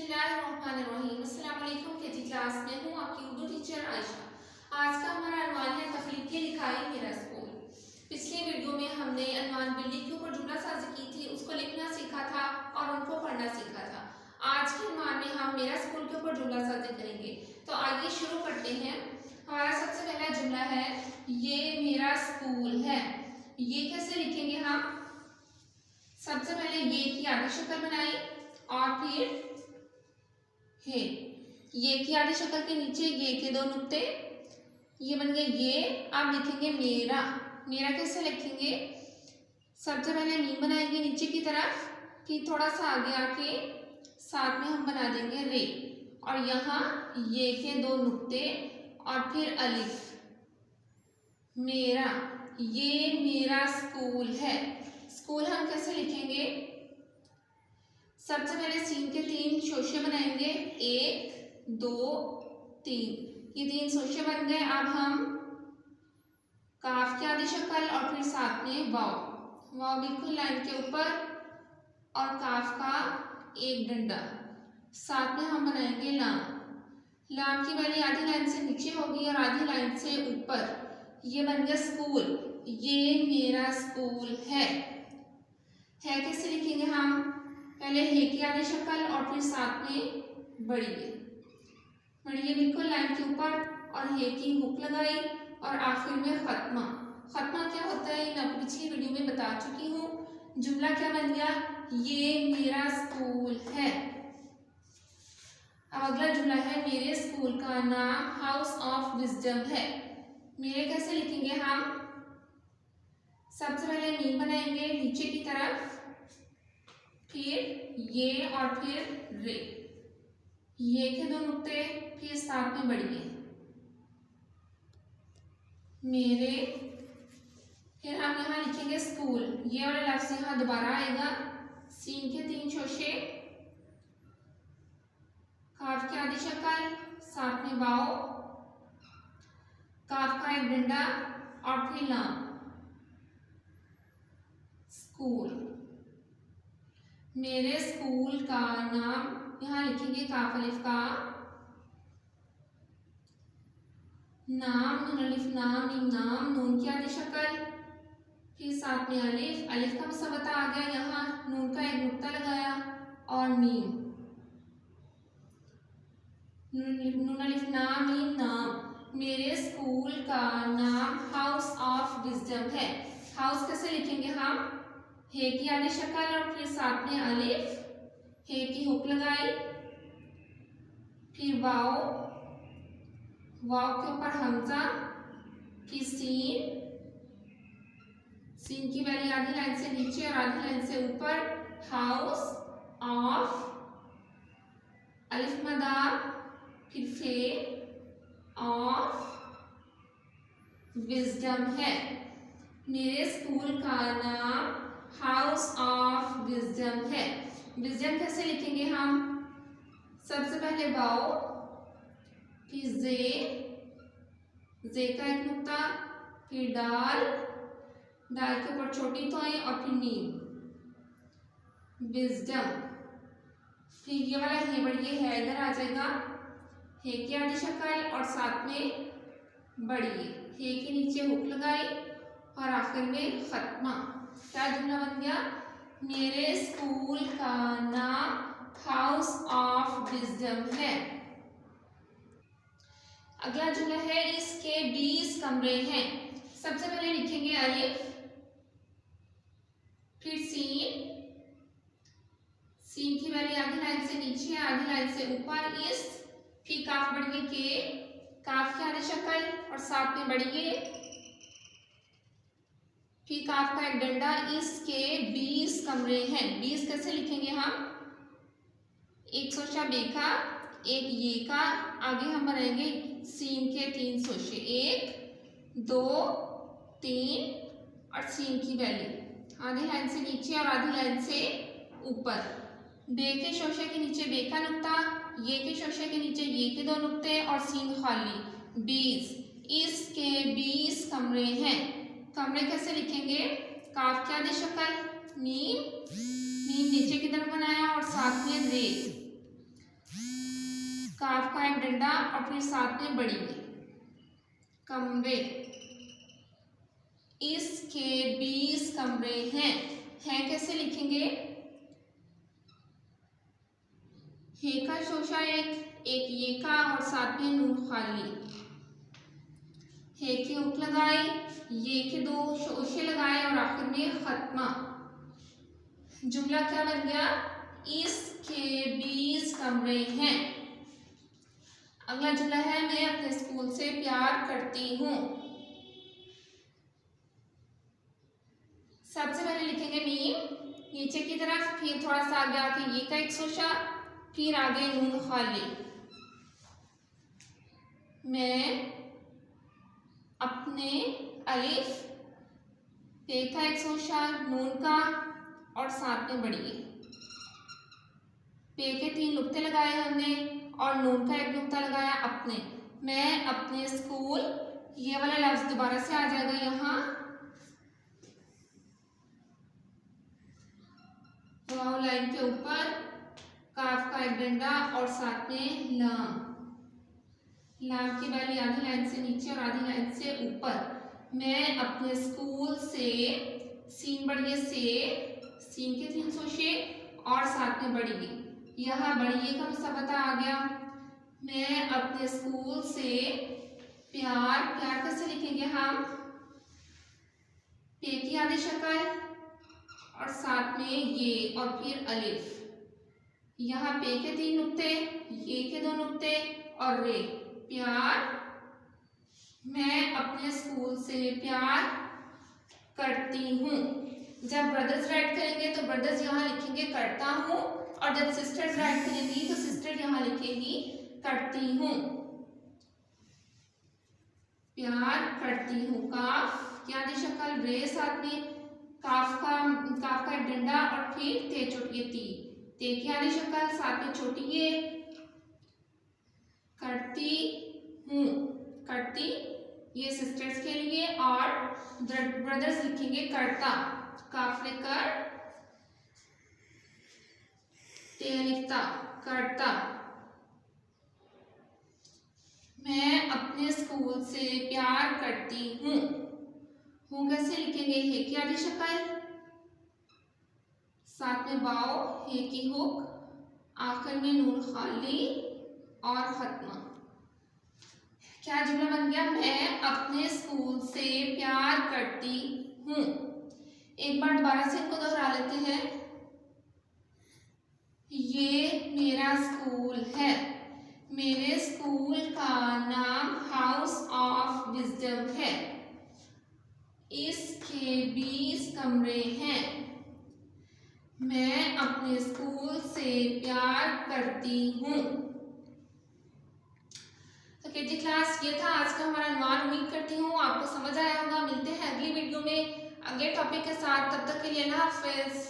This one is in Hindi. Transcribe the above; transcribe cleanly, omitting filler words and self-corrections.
बिस्मिल्लाहिर्रहमानिर्रहीम। अस्सलाम वालेकुम। केजी क्लास में हूँ आपकी उर्दू टीचर आयशा। आज का हमारा अनवान है तख्लीकी लिखाई मेरा स्कूल। पिछले वीडियो में हमने अनवान बिल्डिंग के ऊपर जुमला साजी की थी, उसको लिखना सीखा था और उनको पढ़ना सीखा था। आज के अनवान में हम मेरा स्कूल के ऊपर जुमला साजी करेंगे। तो आइए शुरू करते हैं। हमारा सबसे पहला जुमला है, ये मेरा स्कूल है। ये कैसे लिखेंगे हम? सबसे पहले ये की आधी शक्ल बनाई और फिर है। ये की आधी शक्ल के नीचे ये के दो नुक्ते, ये बन गए ये। अब लिखेंगे मेरा। मेरा कैसे लिखेंगे? सबसे पहले मीम बनाएंगे नीचे की तरफ, फिर थोड़ा सा आगे आके साथ में हम बना देंगे रे, और यहाँ ये के दो नुक्ते और फिर अलिफ। मेरा, ये मेरा स्कूल है। स्कूल हम कैसे लिखेंगे? सबसे पहले सीन के 3 शोशे बनाएंगे, 1 2 3। ये 3 शोशे बन गए। अब हम काफ की आधी शक्ल और फिर साथ में वाव। वाव बिल्कुल लाइन के ऊपर और काफ का एक डंडा, साथ में हम बनाएंगे लाम। लाम की वाली आधी लाइन से नीचे होगी और आधी लाइन से ऊपर। ये बन गया स्कूल। ये मेरा स्कूल है। कैसे लिखेंगे हम? पहले हे की आधी शक्ल और फिर साथ में बढ़िए बढ़िए बिल्कुल लाइन के ऊपर, और हे की हुक लगाई और आखिर में खत्मा। खत्मा क्या होता है मैं आपको पिछली वीडियो में बता चुकी हूँ। जुमला क्या बन गया? ये मेरा स्कूल है। अब अगला जुमला है, मेरे स्कूल का नाम हाउस ऑफ विजडम है। मेरे कैसे लिखेंगे हम? सबसे पहले मीम बनाएंगे नीचे की तरफ, फिर ये और फिर रे। ये के दो नुक्ते, फिर साथ में बढ़िए मेरे। फिर हम यहाँ लिखेंगे स्कूल। ये वाला लफ्ज यहाँ दोबारा आएगा। सीन के 3 शोशे, काफ की आधी शक्ल, साथ में वाव, काफ का एक डंडा और फिर लाम। स्कूल। मेरे स्कूल का नाम यहाँ लिखेंगे काफ अलिफ का, नाम नून अलिफ नाम मीम नाम, नून की आधी शक्ल, फिर साथ में अलिफ। अलिफ का मसबता आ गया यहाँ, नून का एक नुक्ता लगाया और मीम। नून अलिफ नाम मीम नाम। मेरे स्कूल का नाम हाउस ऑफ विजडम है। हाउस कैसे लिखेंगे हम? हे की आधी शक्ल और फिर साथ में अलिफ, हे की हुक लगाई, फिर वाव, वाव के ऊपर हमजा, फिर सीन, सीन की वाली आधी लाइन से नीचे और आधी लाइन से ऊपर। हाउस ऑफ, अलिफ मदा, फिर फे ऑफ विजडम है। मेरे स्कूल का नाम हाउस ऑफ विजडम है। विजडम कैसे लिखेंगे हम? सबसे पहले वाव, फिर जे का एक नुक्ता, फिर डाल, डाल के ऊपर छोटी तोएं और फिर मीम। विजडम। फिर ये वाला हे बढ़िए है इधर आ जाएगा, हे की आधी शक्ल और साथ में बढ़िए, हे के नीचे हुक लगाई और आखिर में खत्मा। क्या जुमला बन गया? मेरे स्कूल का नाम हाउस ऑफ विजडम है। अगला जुमला है, इसके 20 कमरे हैं। सबसे पहले लिखेंगे अलिफ, फिर सीन, सीन की वाली आधी लाइन से नीचे आधी लाइन से ऊपर इस, फिर काफ बढ़िए के, काफ की आधी शक्ल और साथ में बढ़िए, फिर काफ का एक डंडा। इसके 20 कमरे हैं। 20 कैसे लिखेंगे हम? एक शोशा बे का, एक ये का, आगे हम बनाएंगे सीन के 3 शोशे, 1 2 3 और सीन की वैली आधी लाइन से नीचे और आधी लाइन से ऊपर। बे के शोशे के नीचे बे का नुक्ता, ये के शोशे के नीचे ये के 2 नुक्ते और सीन खाली। 20, इसके 20 कमरे हैं। कमरे कैसे लिखेंगे? काफ की आधी शक्ल, मीम, मीम नीचे की तरफ बनाया और साथ में रे। एक डंडा और फिर साथ में बड़ी में कमरे, इसके 20 कमरे हैं। कैसे लिखेंगे? हे का शोशा एक ये का और साथ में नून खाली। हे के उक लगाए, ये के 2 शोशे लगाए और आखिर में खत्मा। जुमला क्या बन गया? इसके 20 कमरे हैं। अगला जुमला है मैं अपने स्कूल से प्यार करती हूँ। सबसे पहले लिखेंगे मीम नीचे की तरफ, फिर थोड़ा सा आगे आके ये का एक शोशा, फिर आगे नून खाली। मैं अपने अलिफ, पे का एक शोशा, नून का और साथ में बड़ी। पे के 3 नुक्ते लगाए हमने और नून का एक नुक्ता लगाया अपने। मैं अपने स्कूल, ये वाला लफ्ज दोबारा से आ जाएगा यहाँ, वाव लाइन के ऊपर, काफ का एक डंडा और साथ में लाम। लाम की वाली आधी लाइन से नीचे और आधी लाइन से ऊपर। मैं अपने स्कूल से, सीन बढ़िए से, सीन के 3 शोशे और साथ में बढ़िए, यहाँ बढ़िए का मुसाफता आ गया। मैं अपने स्कूल से प्यार, प्यार कैसे लिखेंगे हम? पे की आधी शक्ल और साथ में ये और फिर अलिफ। यहाँ पे के 3 नुक्ते, ये के 2 नुक्ते और रे। प्यार, मैं अपने स्कूल से प्यार करती हूँ। जब ब्रदर्स राइट करेंगे तो ब्रदर्स यहाँ लिखेंगे करता हूँ, और जब सिस्टर्स राइट करेंगी तो सिस्टर यहाँ लिखेंगी करती हूँ। प्यार करती हूँ। काफ क्या आधी शक्ल, रे साथ में, काफ का एक डंडा और फिर ते छोटी ती, ते की आधी शक्ल साथ में छोटी ये, करती हूँ। करती ये सिस्टर्स के लिए और ब्रदर्स लिखेंगे करता, काफ लेकर ते लिखता, करता। मैं अपने स्कूल से प्यार करती हूँ। हूँ कैसे लिखेंगे? हे की आधी शक्ल, साथ में वाव, हे की हुक, आखिर में नून खाली और खत्मा। क्या जुमला बन गया? मैं अपने स्कूल से प्यार करती हूँ। एक बार दोबारा से इनको दोहरा लेते हैं। ये मेरा स्कूल है। मेरे स्कूल का नाम हाउस ऑफ विजडम है। इसके 20 कमरे हैं। मैं अपने स्कूल से प्यार करती हूँ। तो केजी क्लास, ये था आज का हमारा अनुमान। उम्मीद करती हूँ आपको समझ आया होगा। मिलते हैं अगली वीडियो में अगले टॉपिक के साथ। तब तक के लिए अल्लाह हाफिज।